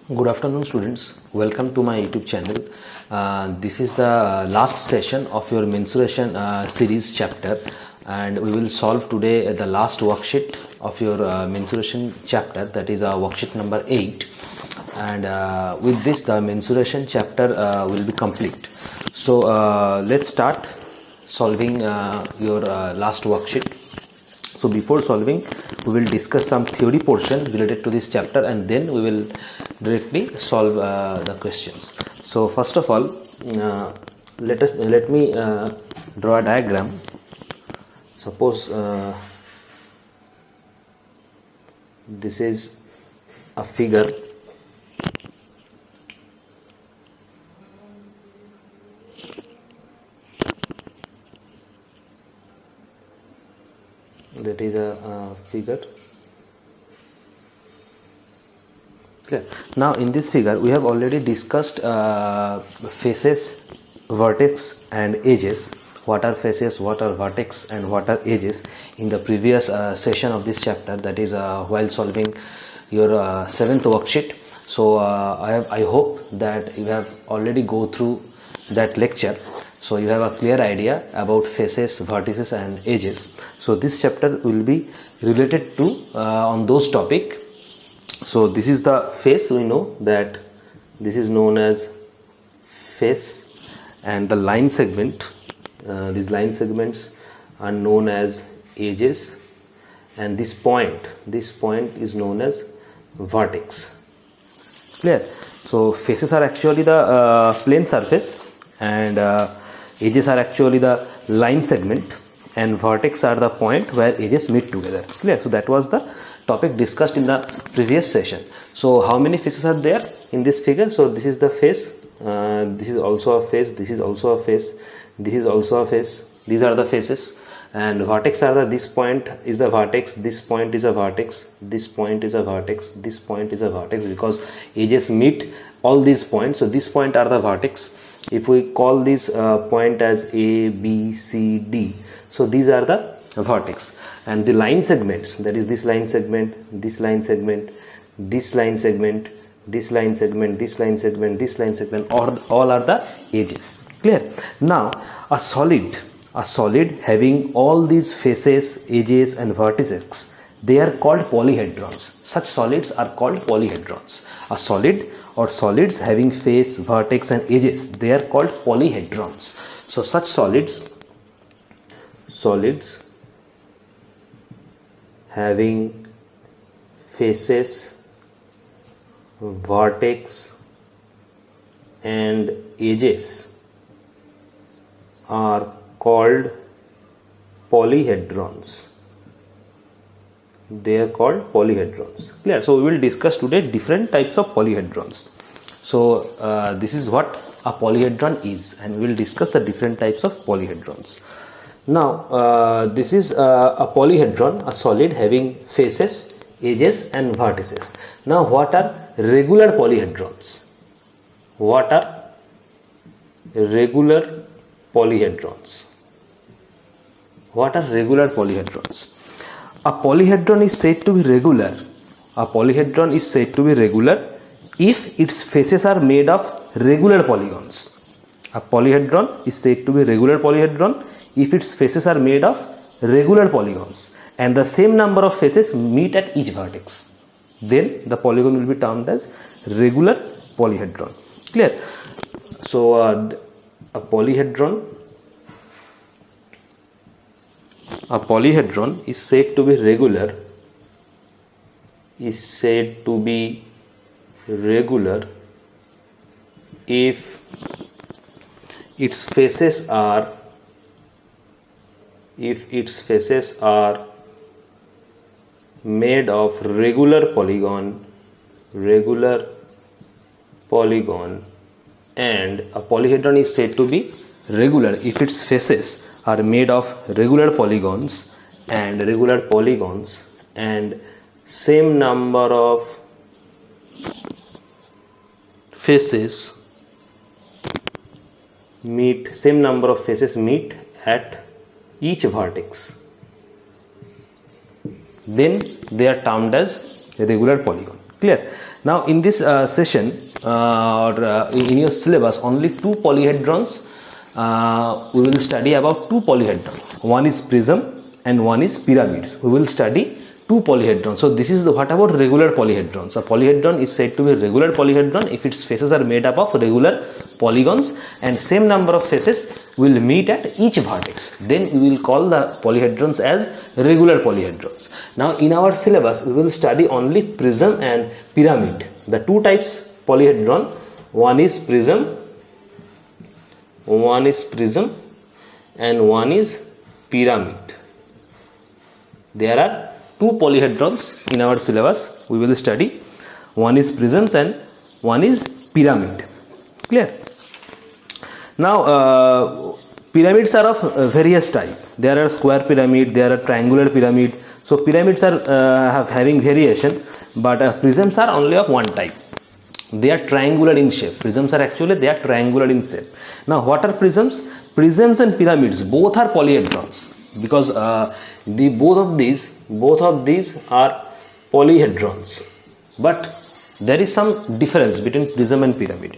Good afternoon, students. Welcome to my YouTube channel. This is the last session of your mensuration series chapter, and we will solve today the last worksheet of your mensuration chapter, that is worksheet number 8. And with this, the mensuration chapter will be complete. So let's start solving your last worksheet. So before solving, we will discuss some theory portion related to this chapter, and then we will directly solve the questions. So first of all, let me draw a diagram. Suppose this is a figure. That is a figure. Clear. Now in this figure we have already discussed faces, vertex and edges. What are faces, what are vertex and what are edges in the previous session of this chapter, that is while solving your 7th worksheet. So I hope that you have already go through that lecture, so you have a clear idea about faces, vertices and edges. So this chapter will be related to on those topic. So this is the face. We know that this is known as face, and the line segment, these line segments are known as edges, and this point is known as vertex. Clear? So faces are actually the plane surface, and edges are actually the line segment, and vertex are the point where edges meet together. Clear? So that was the topic discussed in the previous session. So how many faces are there in this figure? So this is the face, this is also a face, this is also a face, this is also a face. These are the faces, and vertex are the, this point is the vertex, this point is a vertex, this point is a vertex, this point is a vertex, because edges meet all these points. So this point are the vertex. If we call this point as A, B, C, D, so these are the vertex. And the line segments, that is this line segment, this line segment, this line segment, this line segment, this line segment, this line segment, all are the edges. Clear? Now a solid having all these faces, edges and vertices, they are called polyhedrons. Such solids are called polyhedrons. A solid or solids having face, vertex and edges, they are called polyhedrons. So such solids having faces, vertex and edges are called polyhedrons. They are called polyhedrons. Clear? So we will discuss today different types of polyhedrons. So this is what a polyhedron is, and we will discuss the different types of polyhedrons. Now this is a polyhedron, a solid having faces, edges and vertices. Now what are regular polyhedrons? What are regular polyhedrons? What are regular polyhedrons? A polyhedron is said to be regular. A polyhedron is said to be regular if its faces are made of regular polygons. A polyhedron is said to be regular polyhedron if its faces are made of regular polygons and the same number of faces meet at each vertex. Then the polygon will be termed as regular polyhedron. Clear? So a polyhedron is said to be regular, if its faces are made of regular polygon, and a polyhedron is said to be regular if its faces are made of regular polygons and same number of faces meet at each vertex. Then they are termed as regular polygon. Clear? Now in this session in your syllabus, only two polyhedrons we will study about two polyhedron. One is prism and one is pyramids. We will study two polyhedrons. So this is the, what about regular polyhedrons? A polyhedron is said to be a regular polyhedron if its faces are made up of regular polygons and same number of faces will meet at each vertex. Then we will call the polyhedrons as regular polyhedrons. Now in our syllabus we will study only prism and pyramid. The two types polyhedron, one is prism and one is pyramid. There are two polyhedrons in our syllabus we will study. One is prisms and one is pyramid. Clear? Now pyramids are of various type. There are square pyramid, there are triangular pyramid. So pyramids are having variation, but prisms are only of one type. They are triangular in shape. Prisms are actually they are triangular in shape. Now what are prisms? Prisms and pyramids both are polyhedrons, because both of these are polyhedrons, but there is some difference between prism and pyramid.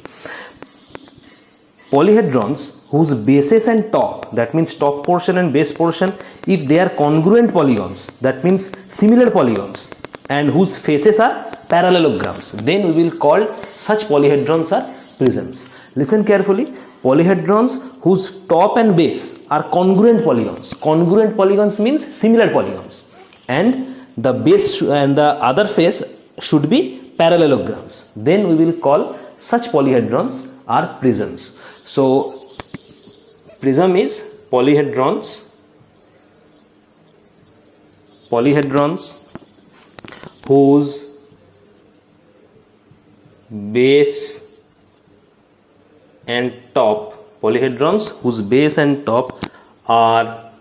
Polyhedrons whose bases and top, that means top portion and base portion, if they are congruent polygons, that means similar polygons, and whose faces are parallelograms, then we will call such polyhedrons are prisms. Listen carefully. Polyhedrons whose top and base are congruent polygons. Congruent polygons means similar polygons, and the base and the other face should be parallelograms. Then we will call such polyhedrons are prisms. So prism is polyhedrons whose base and top, polyhedrons whose base and top are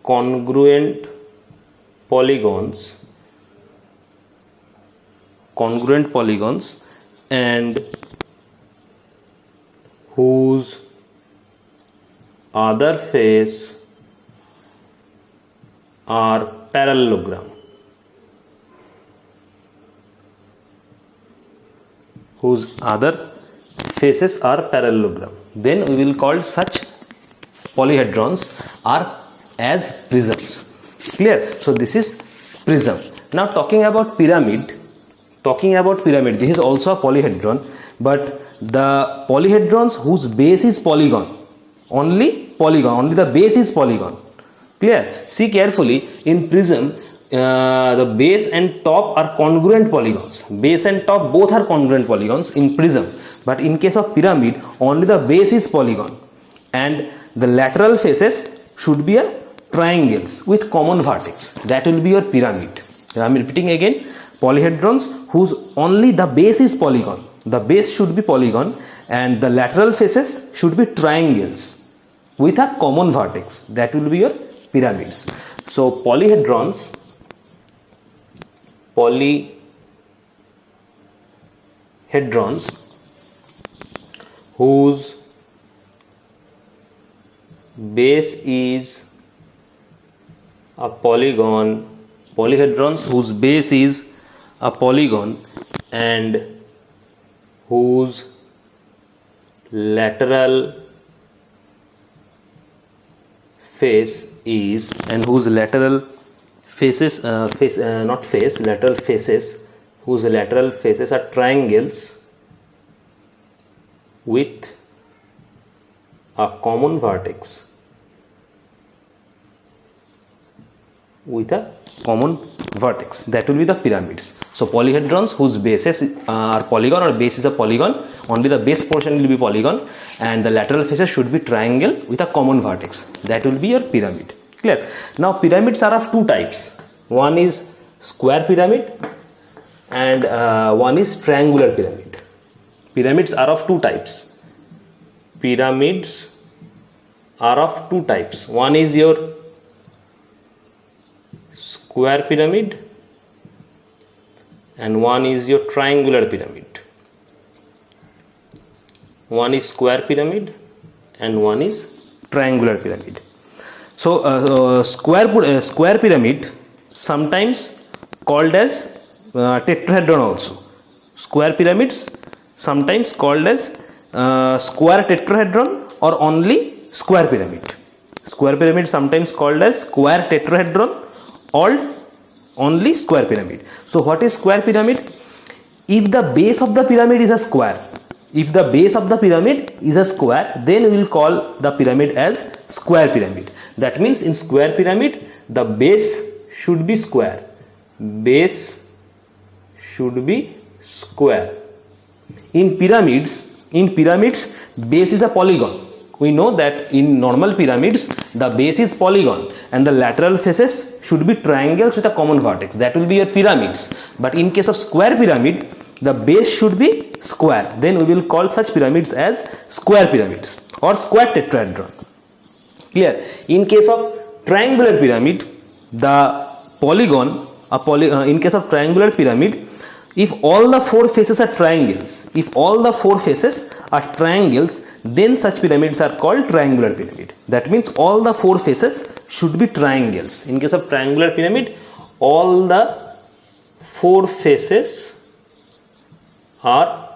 congruent polygons and whose other face are parallelogram. Whose other faces are parallelogram. Then we will call such polyhedrons are as prisms. Clear? So this is prism. Now talking about pyramid, this is also a polyhedron, but the polyhedrons whose base is polygon, only the base is polygon. Clear? See carefully. In prism, the base and top are congruent polygons. Base and top both are congruent polygons in prism, but in case of pyramid, only the base is polygon and the lateral faces should be a triangles with common vertex. That will be your pyramid. I am repeating again. Polyhedrons whose only the base is polygon. The base should be polygon and the lateral faces should be triangles with a common vertex. That will be your pyramids. So polyhedrons whose base is a polygon, and whose lateral face is, and whose lateral faces whose lateral faces are triangles with a common vertex. That will be the pyramids. So polyhedrons whose bases are polygon or base is a polygon, only the base portion will be polygon and the lateral faces should be triangle with a common vertex. That will be your pyramid. Clear? Now pyramids are of two types. One is square pyramid and one is triangular pyramid. Pyramids are of two types. One is your square pyramid and one is your triangular pyramid. One is square pyramid and one is triangular pyramid. So square pyramid sometimes called as tetrahedron also. Square pyramids sometimes called as square tetrahedron or only square pyramid. Square pyramid sometimes called as square tetrahedron or only square pyramid. So what is square pyramid? If the base of the pyramid is a square, if the base of the pyramid is a square, then we will call the pyramid as square pyramid. That means in square pyramid the base should be square. Base should be square. In pyramids base is a polygon. We know that in normal pyramids the base is polygon and the lateral faces should be triangles with a common vertex. That will be your pyramids. But in case of square pyramid, the base should be square. Then we will call such pyramids as square pyramids or square tetrahedron. Clear? In case of triangular pyramid, the polygon, in case of triangular pyramid, if all the four faces are triangles, then such pyramids are called triangular pyramid. That means all the four faces should be triangles. In case of triangular pyramid, all the four faces are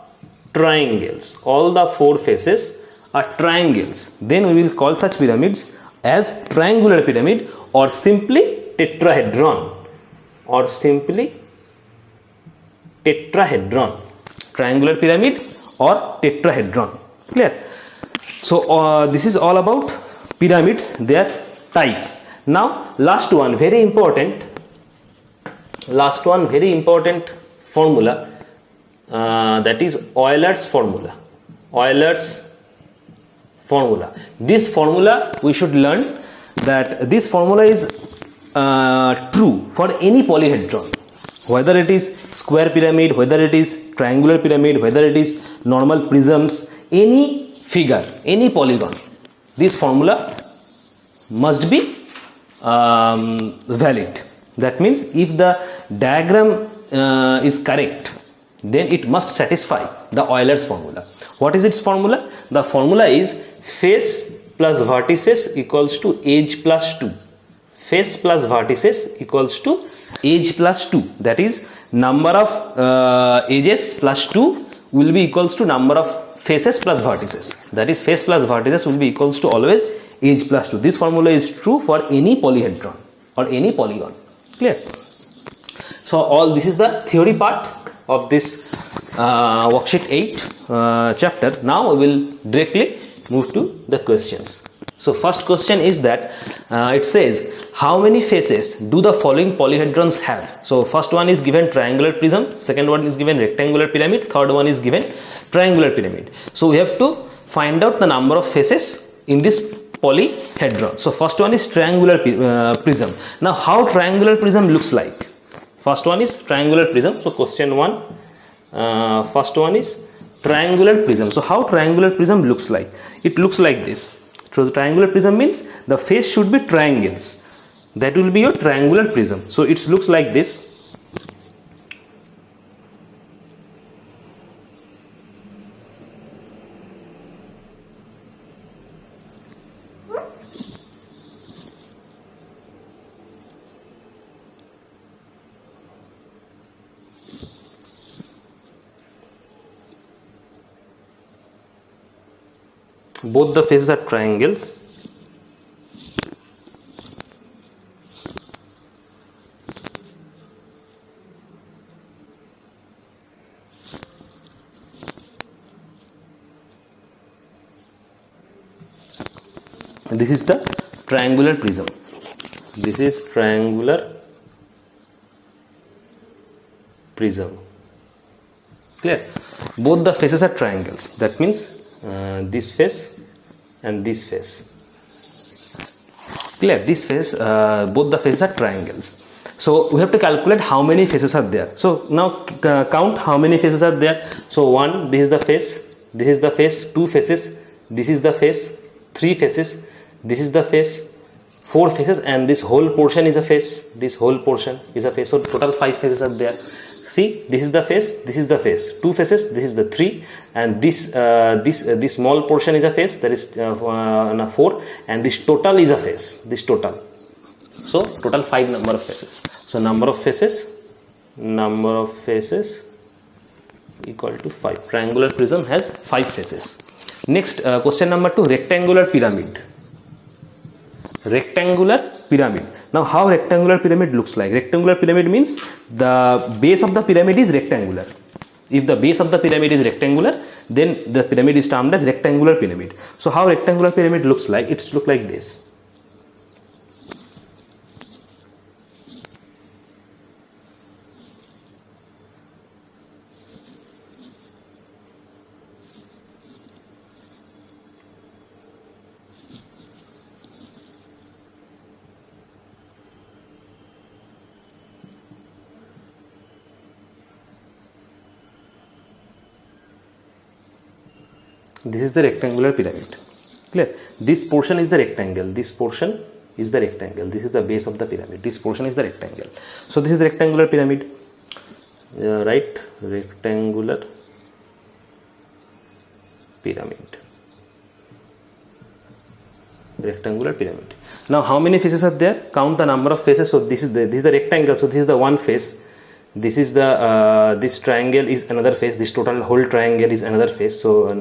triangles. All the four faces are triangles. Then we will call such pyramids as triangular pyramid or simply tetrahedron. Triangular pyramid or tetrahedron. Clear? So this is all about pyramids, their types. Now last one very important formula, that is Euler's formula. This formula we should learn that this formula is true for any polyhedron, whether it is square pyramid, whether it is triangular pyramid, whether it is normal prisms, any figure, any polygon. This formula must be valid. That means if the diagram is correct, then it must satisfy the Euler's formula. What is its formula? The formula is face plus vertices equals to edge plus 2. Face plus vertices equals to edge plus 2. That is, number of edges plus 2 will be equals to number of faces plus vertices. That is, face plus vertices will be equals to always edge plus 2. This formula is true for any polyhedron or any polygon. Clear? So all this is the theory part of this worksheet 8 chapter. Now we will directly move to the questions. So first question is that it says how many faces do the following polyhedrons have? So first one is given triangular prism, second one is given rectangular pyramid, third one is given triangular pyramid. So we have to find out the number of faces in this polyhedron. So first one is triangular prism. Now how triangular prism looks like? First one is triangular prism. So question 1, first one is triangular prism. So how triangular prism looks like? It looks like this. So the triangular prism means the face should be triangles. That will be your triangular prism. So it looks like this. Both the faces are triangles. And this is the triangular prism. This is triangular prism. Clear? Both the faces are triangles. That means this face and this face. Clear? This face, both the faces are triangles. So we have to calculate how many faces are there. So now count how many faces are there. So 1, this is the face, this is the face, 2 faces, this is the face, 3 faces, this is the face, 4 faces, and this whole portion is a face. This whole portion is a face. So total 5 faces are there. See, this is the face, this is the face, 2 faces, this is the 3, and this small portion is a face, that is 4, and this total is a face, this total. So total 5 number of faces. So number of faces number of faces equal to 5. Triangular prism has 5 faces. Next, question number 2, rectangular pyramid. Rectangular pyramid. Now, how rectangular pyramid looks like? Rectangular pyramid means the base of the pyramid is rectangular. If the base of the pyramid is rectangular, then the pyramid is termed as rectangular pyramid. So, how rectangular pyramid looks like? It looks like this. This is the rectangular pyramid. Clear? This portion is the rectangle. This portion is the rectangle. This is the base of the pyramid. This portion is the rectangle. So this is the rectangular pyramid. Right? Rectangular pyramid. Rectangular pyramid. Now, how many faces are there? Count the number of faces. So this is the rectangle. So this is the one face. This is the this triangle is another face. This total whole triangle is another face. So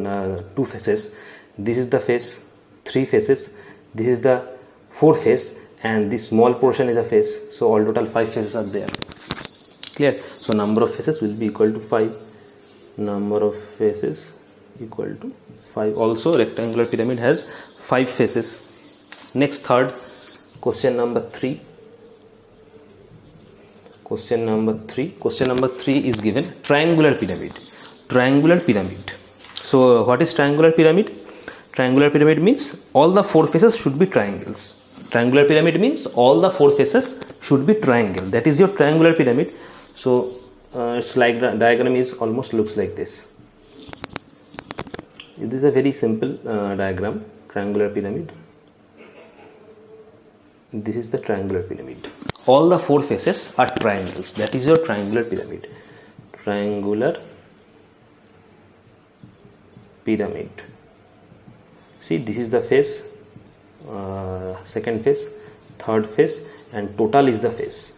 2 faces. This is the face, 3 faces. This is the 4 face, and this small portion is a face. So all total 5 faces are there. Clear? So number of faces will be equal to 5. Number of faces equal to 5. Also, rectangular pyramid has 5 faces. Next, third, question number 3. Question number 3 is given triangular pyramid. Triangular pyramid. So what is triangular pyramid? Triangular pyramid means all the 4 faces should be triangles. Triangular pyramid means all the 4 faces should be triangle. That is your triangular pyramid. So its like the diagram is almost looks like this. This is a very simple diagram. Triangular pyramid. This is the triangular pyramid. All the 4 faces are triangles. That is your triangular pyramid. Triangular pyramid. See, this is the face, second face, third face, and total is the face.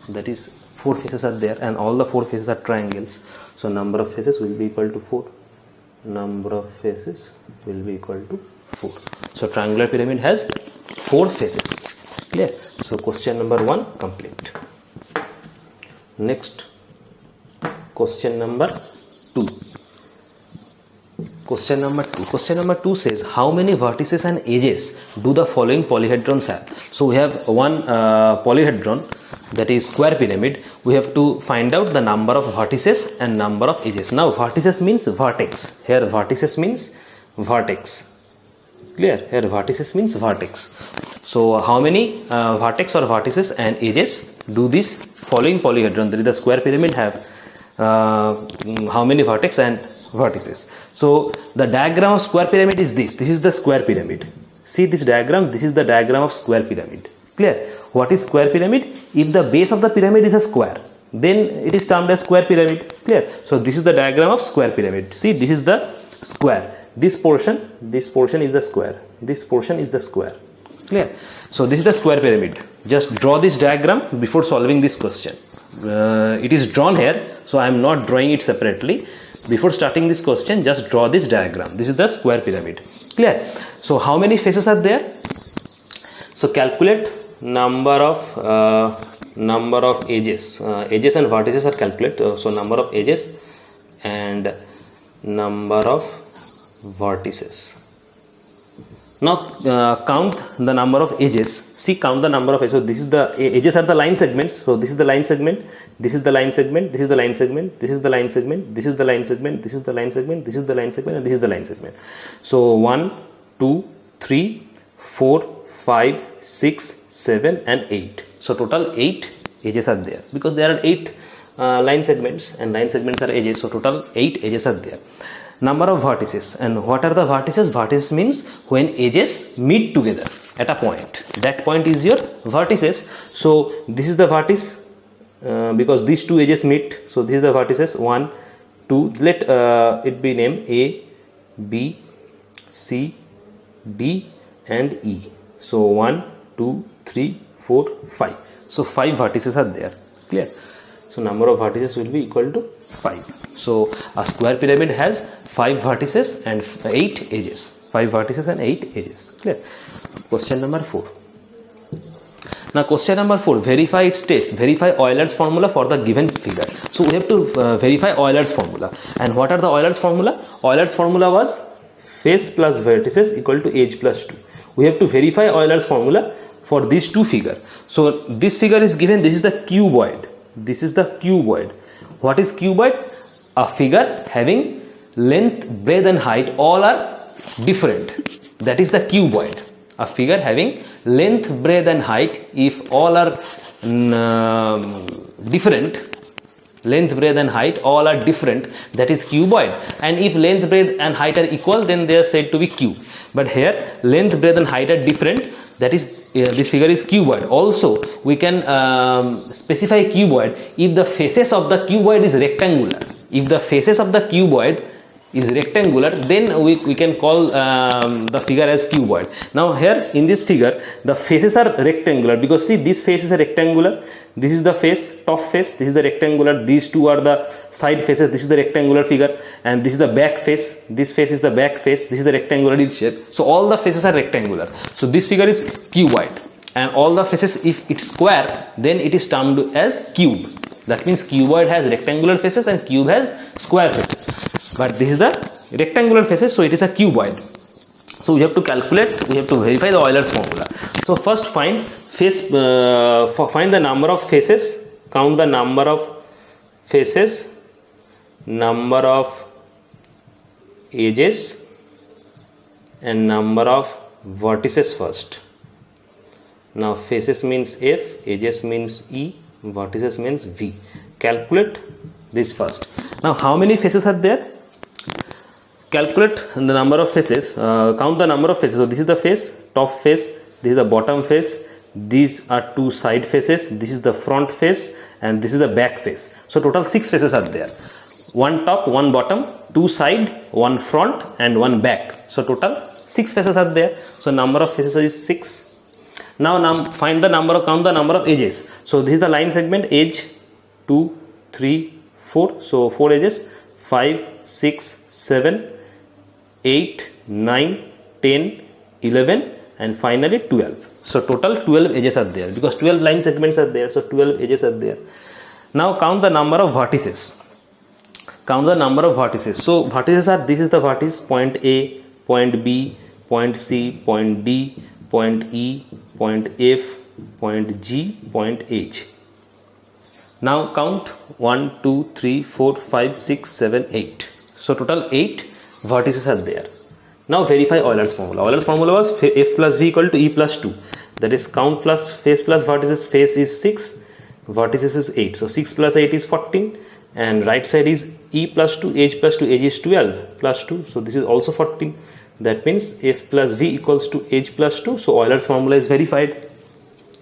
That is 4 faces are there, and all the 4 faces are triangles. So number of faces will be equal to 4. Number of faces will be equal to 4. So triangular pyramid has 4 faces. Clear? So question number 1 complete. Next, question number 2. Question number 2 says, how many vertices and edges do the following polyhedrons have? So we have one polyhedron, that is square pyramid. We have to find out the number of vertices and number of edges. Now vertices means vertex. Here vertices means vertex. Clear? Here vertices means vertex. So how many vertex or vertices and edges do this following polyhedron, that is the square pyramid, have? How many vertex and vertices? So the diagram of square pyramid is this. This is the square pyramid. See this diagram. This is the diagram of square pyramid. Clear? What is square pyramid? If the base of the pyramid is a square, then it is termed as square pyramid. Clear? So this is the diagram of square pyramid. See, this is the square. This portion is the square. This portion is the square. Clear? So this is the square pyramid. Just draw this diagram before solving this question. It is drawn here, so I am not drawing it separately. Before starting this question, just draw this diagram. This is the square pyramid. Clear? So how many faces are there? So calculate number of edges. Edges and vertices are calculated. So number of edges and number of vertices. Now count the number of edges. See, count the number of edges. So this is the edges are the line segments. So this is the line segment. This is the line segment. This is the line segment. This is the line segment. This is the line segment. This is the line segment. This is the line segment, and this is the line segment. So 1, 2, 3, 4, 5, 6, 7, and 8. So total 8 edges are there, because there are 8 line segments, and line segments are edges. So total 8 edges are there. Number of vertices. And what are the vertices? Vertices means when edges meet together at a point. That point is your vertices. So this is the vertex, because these 2 edges meet. So this is the vertices. 1, 2. Let it be named A, B, C, D, and E. So 1, 2, 3, 4, 5. So 5 vertices are there. Clear? So number of vertices will be equal to 5. So a square pyramid has 5 vertices and 8 edges. 5 vertices and 8 edges. Clear? Question number 4. Now question number 4, verify its states. Verify Euler's formula for the given figure. So we have to verify Euler's formula. And what are the Euler's formula? Euler's formula was face plus vertices equal to edge plus 2. We have to verify Euler's formula for these two figures. So this figure is given, this is the cuboid. This is the cuboid. What is cuboid? A figure having length, breadth and height all are different. That is the cuboid. A figure having length, breadth and height, if all are different, length, breadth and height all are different, that is cuboid. And if length, breadth and height are equal, then they are said to be cube. But here length, breadth and height are different, that is this figure is cuboid. Also we can specify cuboid if the faces of the cuboid is rectangular. If the faces of the cuboid is rectangular, then we can call the figure as cuboid. Now here in this figure the faces are rectangular, because see, this face is a rectangular, this is the face, top face, this is the rectangular, these two are the side faces, this is the rectangular figure, and this is the back face, this face is the back face, this is the rectangular in shape. So all the faces are rectangular, so this figure is cuboid. And all the faces, if it's square, then it is termed as cube. That means cuboid has rectangular faces and cube has square faces. But this is the rectangular faces, so it is a cuboid. So we have to calculate, we have to verify the Euler's formula. So first find find the number of faces, count the number of faces, number of edges and number of vertices first. Now faces means F, edges means E, vertices means V. Calculate this first. Now how many faces are there? Calculate the number of faces, count the number of faces. So this is the face, top face, this is the bottom face, these are two side faces, this is the front face and this is the back face. So total 6 faces are there. One top, one bottom, two side, one front and one back. So total 6 faces are there. So number of faces is 6. Now find the number of, count the number of edges. So this is the line segment, edge 2, 3, 4. So 4 edges, 5, 6, 7, 8, 9, 10, 11 and finally 12. So total 12 edges are there, because 12 line segments are there, so 12 edges are there. Now count the number of vertices. Count the number of vertices. So vertices are, this is the vertex, point A, point B, point C, point D, point E, point F, point G, point H. Now count 1, 2, 3, 4, 5, 6, 7, 8. So total 8 vertices are there. Now verify Euler's formula. Euler's formula was F plus V equal to E plus 2. That is count plus face plus vertices. Face is 6, vertices is 8. So 6 plus 8 is 14 and right side is E plus 2, H plus 2, H is 12 plus 2. So this is also 14. That means F plus V equals to H plus 2. So Euler's formula is verified.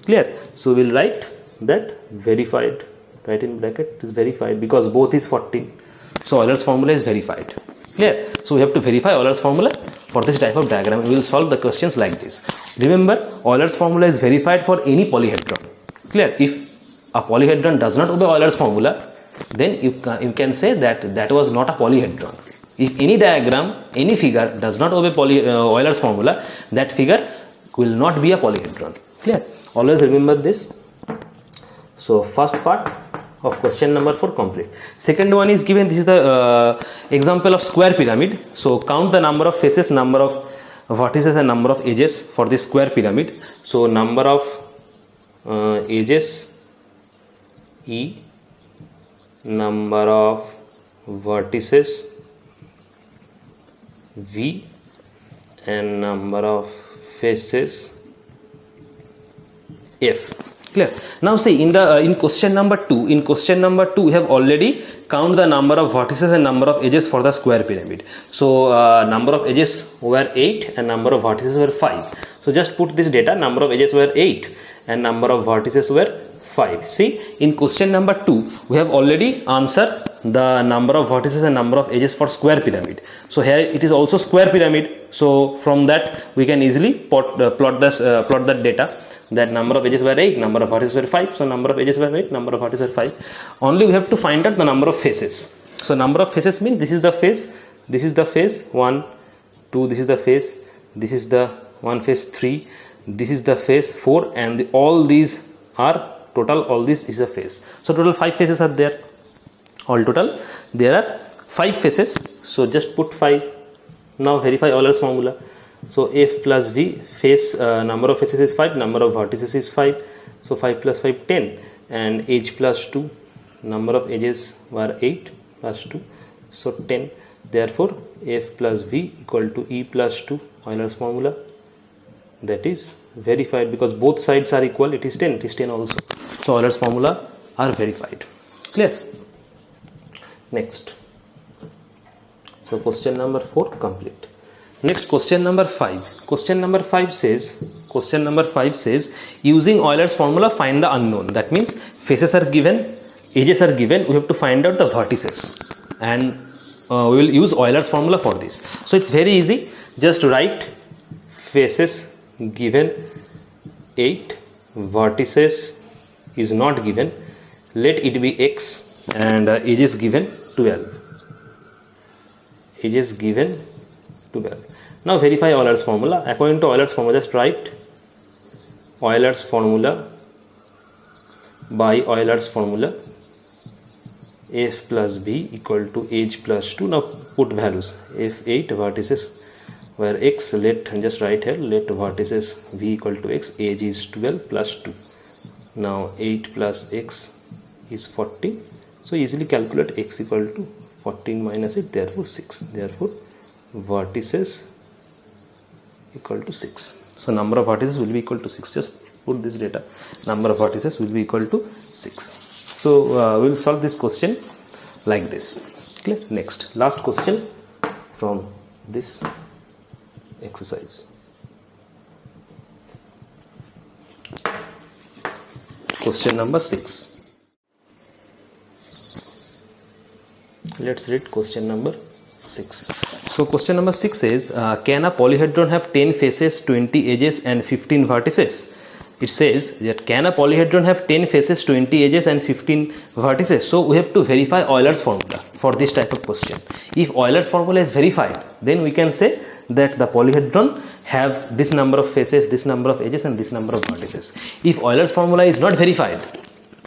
Clear? So we will write that verified. Write in bracket, it is verified because both is 14. So Euler's formula is verified. Clear? So we have to verify Euler's formula for this type of diagram. We will solve the questions like this. Remember, Euler's formula is verified for any polyhedron. Clear? If a polyhedron does not obey Euler's formula, then you can say that that was not a polyhedron. If any diagram, any figure does not obey Euler's formula, that figure will not be a polyhedron. Clear? Always remember this. So first part of question number 4 complete. Second one is given, this is the example of square pyramid. So count the number of faces, number of vertices and number of edges for this square pyramid. So number of edges E, number of vertices V and number of faces F. Clear? Now see, in question number 2, we have already count the number of vertices and number of edges for the square pyramid. So number of edges were 8 and number of vertices were 5. So just put this data, number of edges were 8 and number of vertices were 5. See, in question number 2 we have already answered the number of vertices and number of edges for square pyramid. So here it is also square pyramid. So from that we can easily plot that data. that number of edges were 8, number of vertices were 5. So number of edges were 8, number of vertices were 5. Only we have to find out the number of faces. So number of faces means this is the face, this is the face 1, 2, this is the face, this is the one face 3, this is the face 4, and all these are total, all this is a face. So total 5 faces are there. All total there are 5 faces. So just put 5. Now verify Euler's formula. So f plus v, face number of faces is 5, number of vertices is 5. So 5 plus 5 10, and edge plus 2, number of edges were 8 plus 2, so 10. Therefore f plus v equal to e plus 2, Euler's formula. That is verified because both sides are equal. It is 10, it is 10 also. So Euler's formula are verified. Clear? Next. So question number 4 complete. Next, question number 5. Question number 5 says using Euler's formula find the unknown. That means faces are given, edges are given, we have to find out the vertices, and we will use Euler's formula for this. So it's very easy. Just write faces given 8, vertices is not given, let it be x, and edges given 12. Edges given 12. Now verify Euler's formula. According to Euler's formula, just write Euler's formula by Euler's formula. F plus v equal to edge plus 2. Now put values. F8 vertices where x, let just write here, let vertices v equal to x, edge is 12 plus 2. Now 8 plus x is 14. So easily calculate x equal to 14 minus 8, therefore 6. Therefore vertices equal to 6. So number of vertices will be equal to 6. Just put this data. Number of vertices will be equal to 6. So we will solve this question like this. Clear? Next, last question from this exercise. Question number 6. Let's read question number 6. So question number 6 says, can a polyhedron have 10 faces, 20 edges and 15 vertices? It says that can a polyhedron have 10 faces, 20 edges and 15 vertices? So we have to verify Euler's formula for this type of question. If Euler's formula is verified, then we can say that the polyhedron have this number of faces, this number of edges and this number of vertices. If Euler's formula is not verified,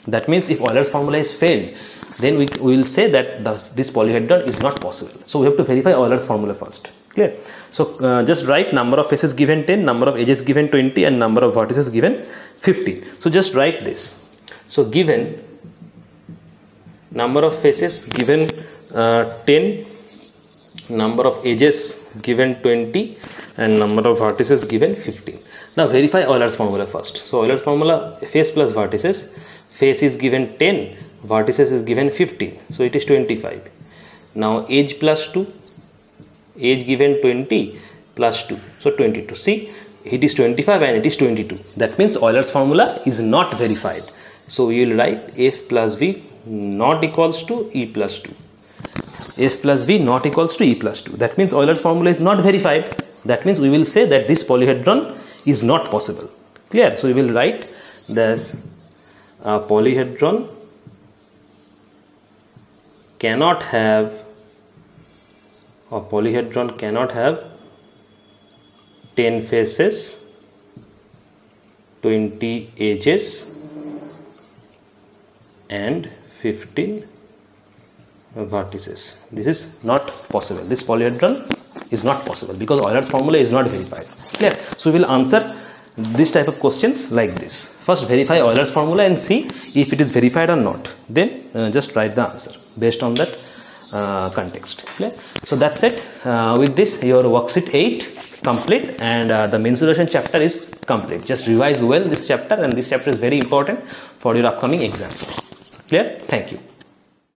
that means if Euler's formula is failed, then we will say that this polyhedron is not possible. So we have to verify Euler's formula first. Clear? So just write number of faces given 10, number of edges given 20 and number of vertices given 15. So just write this. So given number of faces given 10, number of edges given 20 and number of vertices given 15. Now verify Euler's formula first. So Euler's formula, face plus vertices, face is given 10, vertices is given 15, so it is 25. Now edge plus 2, edge given 20 plus 2, so 22. See, it is 25 and it is 22. That means Euler's formula is not verified. So we will write f plus v not equals to e plus 2. F plus v not equals to e plus 2. That means Euler's formula is not verified. That means we will say that this polyhedron is not possible. Clear? So we will write this polyhedron cannot have, or polyhedron cannot have 10 faces, 20 edges and 15 vertices. This is not possible. This polyhedron is not possible because Euler's formula is not verified. Clear? So we will answer this type of questions like this. First verify Euler's formula and see if it is verified or not. Then just write the answer based on that context. Clear? So that's it. With this your worksheet 8 complete and the mensuration chapter is complete. Just revise well this chapter, and this chapter is very important for your upcoming exams. Clear? Thank you.